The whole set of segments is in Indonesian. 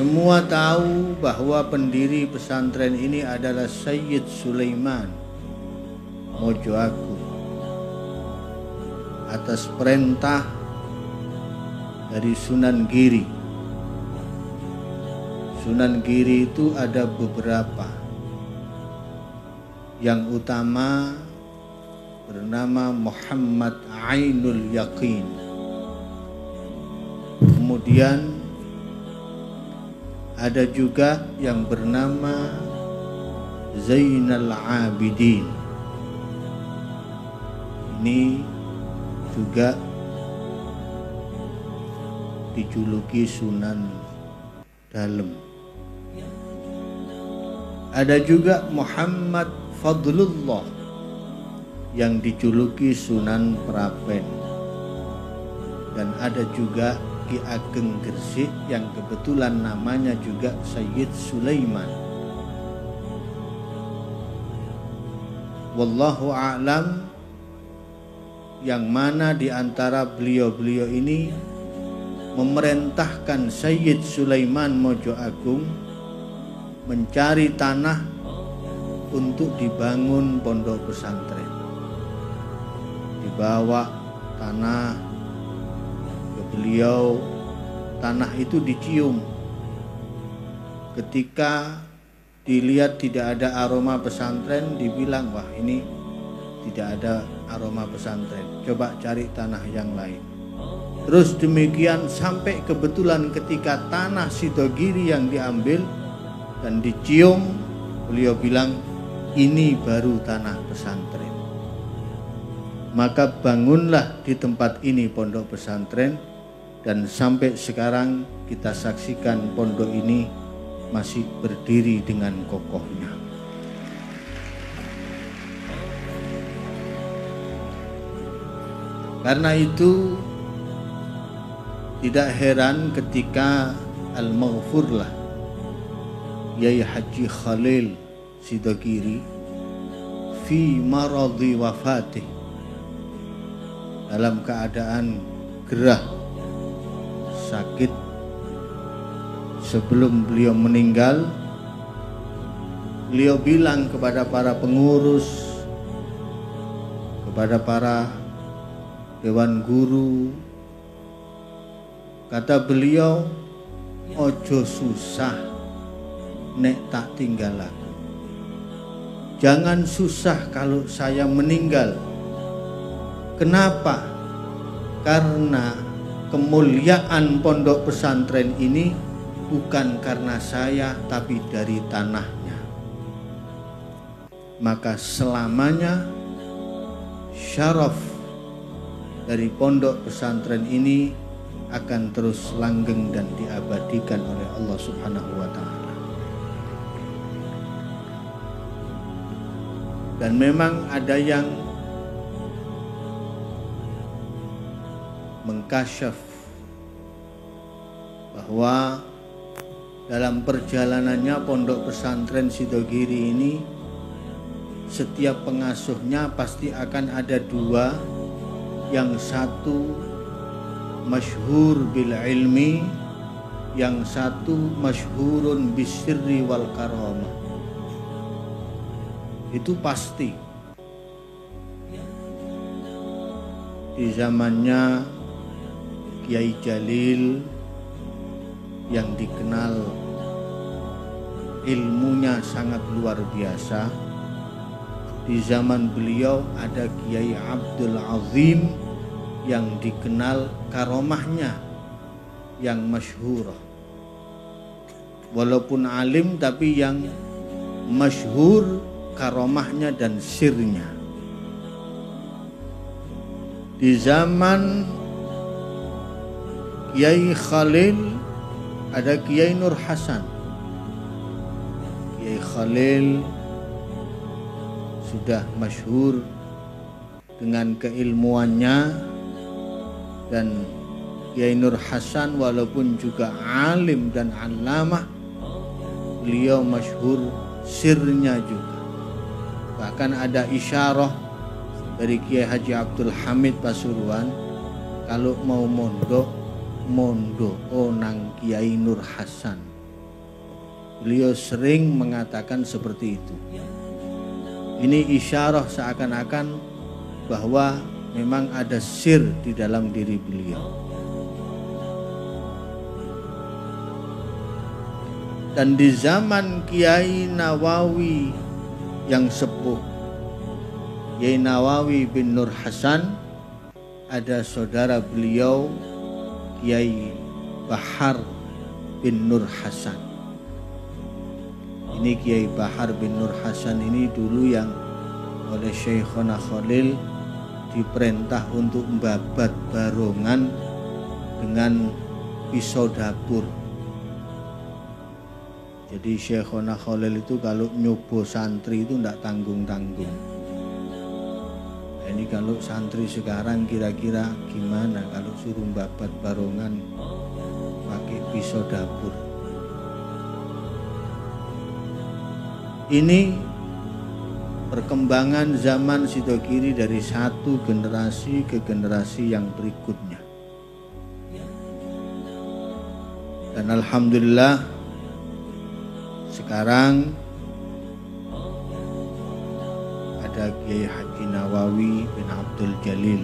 semua tahu bahwa pendiri pesantren ini adalah Sayyid Sulaiman Mojo Agung atas perintah dari Sunan Giri. Sunan Giri itu ada beberapa. Yang utama bernama Muhammad Ainul Yaqin. Kemudian ada juga yang bernama Zainal Abidin. Ini juga dijuluki Sunan Dalem. Ada juga Muhammad Fadlullah yang dijuluki Sunan Prapen. Dan ada juga Ki Ageng Gresik yang kebetulan namanya juga Sayyid Sulaiman. Wallahu a'lam, yang mana di antara beliau-beliau ini memerintahkan Sayyid Sulaiman Mojo Agung mencari tanah untuk dibangun pondok pesantren. Dibawa tanah ke beliau, tanah itu dicium. Ketika dilihat tidak ada aroma pesantren, dibilang wah ini tidak ada aroma pesantren, coba cari tanah yang lain. Terus demikian sampai kebetulan ketika tanah Sidogiri yang diambil dan dicium, beliau bilang ini baru tanah pesantren. Maka bangunlah di tempat ini pondok pesantren, dan sampai sekarang kita saksikan pondok ini masih berdiri dengan kokohnya. Karena itu tidak heran ketika Al-Maghfurlah Yai Haji Khalil Sidogiri fi maradhi wafatih, dalam keadaan gerah sakit sebelum beliau meninggal, beliau bilang kepada para pengurus, kepada para dewan guru, kata beliau, ojo susah nek tak tinggal aku. Jangan susah kalau saya meninggal. Kenapa? Karena kemuliaan pondok pesantren ini bukan karena saya, tapi dari tanahnya. Maka selamanya syaraf dari pondok pesantren ini akan terus langgeng dan diabadikan oleh Allah Subhanahu wa Ta'ala. Dan memang ada yang mengkasyaf bahwa dalam perjalanannya pondok pesantren Sidogiri ini, setiap pengasuhnya pasti akan ada dua. Yang satu masyhur bil ilmi, yang satu masyhurun bisirri wal karamah. Itu pasti. Di zamannya Kiai Jalil yang dikenal ilmunya sangat luar biasa, di zaman beliau ada Kiai Abdul Azim yang dikenal karomahnya yang masyhur. Walaupun alim tapi yang masyhur karomahnya dan sirnya. Di zaman Kiai Khalil ada Kiai Nur Hasan. Kiai Khalil sudah masyhur dengan keilmuannya, dan Kiai Nur Hasan walaupun juga alim dan allamah, beliau masyhur sirnya juga. Bahkan ada isyarah dari Kiai Haji Abdul Hamid Pasuruan, kalau mau mondok nang Kiai Nur Hasan. Beliau sering mengatakan seperti itu. Ini isyarah seakan-akan bahwa memang ada sir di dalam diri beliau. Dan di zaman Kiai Nawawi yang sepuh, Kiai Nawawi bin Nur Hasan, ada saudara beliau Kiai Bahar bin Nur Hasan. Ini Kiai Bahar bin Nur Hasan ini dulu yang oleh Syekhona Khalil diperintah untuk membabat barongan dengan pisau dapur. Jadi Syekhona Khalil itu kalau nyobo santri itu tidak tanggung-tanggung. Ini kalau santri sekarang kira-kira gimana kalau suruh membabat barongan pakai pisau dapur. Ini perkembangan zaman Sidogiri dari satu generasi ke generasi yang berikutnya. Dan alhamdulillah sekarang ada Kiai Haji Nawawi bin Abdul Jalil.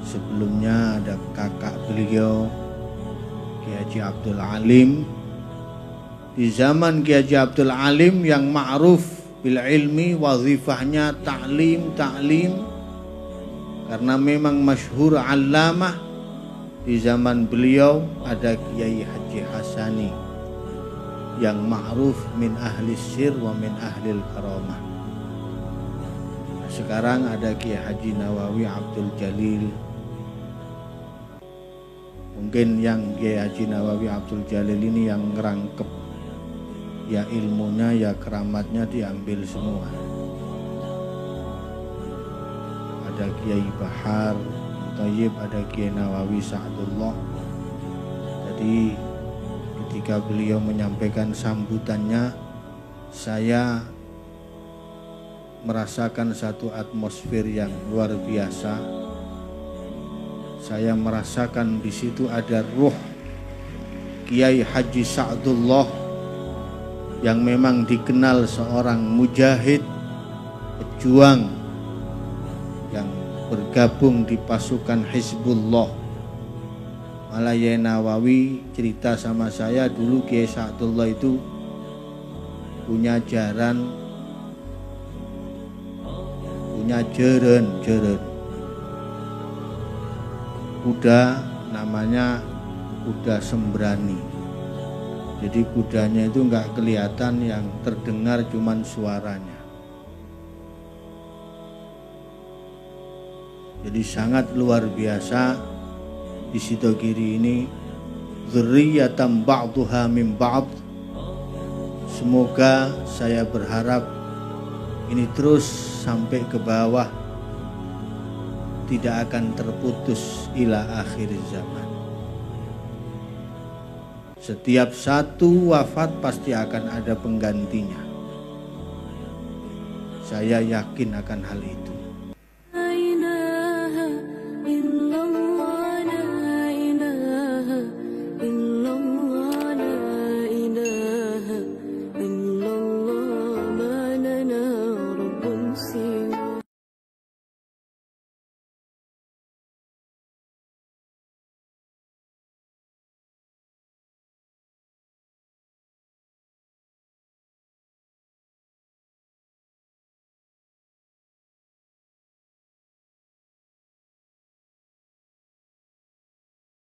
Sebelumnya ada kakak beliau Kiai Haji Abdul Alim. Di zaman Kiai Haji Abdul Alim yang ma'ruf bil ilmi, wazifahnya ta'lim karena memang masyhur allamah. Di zaman beliau ada Kiai Haji Hasani yang ma'ruf min ahli sir wa min ahli karamah. Sekarang ada Kiai Haji Nawawi Abdul Jalil. Mungkin yang Kiai Haji Nawawi Abdul Jalil ini yang ngerangkep, ya ilmunya ya keramatnya diambil semua. Ada Kiai Bahar Thayyib, ada Kiai Nawawi Sa'dullah. Jadi ketika beliau menyampaikan sambutannya, saya merasakan satu atmosfer yang luar biasa. Saya merasakan di situ ada ruh Kiai Haji Sa'dullah yang memang dikenal seorang mujahid, pejuang yang bergabung di pasukan Hizbullah. Malah Kiai Nawawi cerita sama saya dulu Kiai Sa'dullah itu punya jaran, punya jeren kuda, namanya kuda sembrani. Jadi kudanya itu nggak kelihatan, yang terdengar cuman suaranya. Jadi sangat luar biasa di Sidogiri ini, dzurriyyatan ba'duha min ba'd. Semoga, saya berharap ini terus sampai ke bawah, tidak akan terputus ila akhir zaman. Setiap satu wafat pasti akan ada penggantinya. Saya yakin akan hal itu.